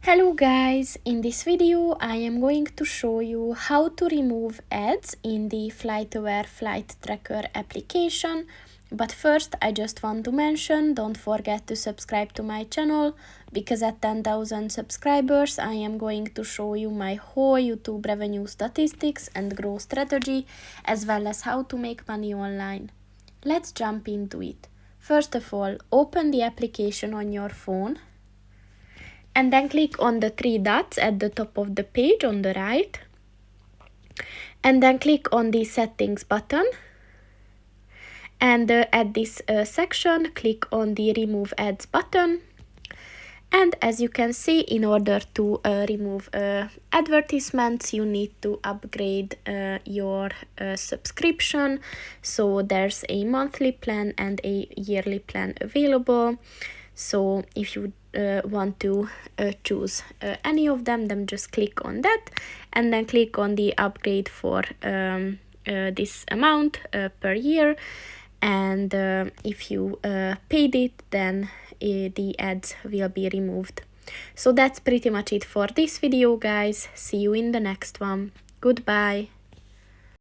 Hello guys, in this video I am going to show you how to remove ads in the FlightAware flight tracker application. But first I just want to mention, don't forget to subscribe to my channel, because at 10,000 subscribers I am going to show you my whole YouTube revenue statistics and growth strategy, as well as how to make money online. Let's jump into it. First of all, open the application on your phone and then click on the three dots at the top of the page on the right, and then click on the settings button, and at this section click on the remove ads button. And as you can see, in order to remove advertisements, you need to upgrade your subscription. So there's a monthly plan and a yearly plan available. So if you want to choose any of them, then just click on that and then click on the upgrade for this amount per year. And if you paid it, then the ads will be removed. So that's pretty much it for this video, guys. See you in the next one. Goodbye.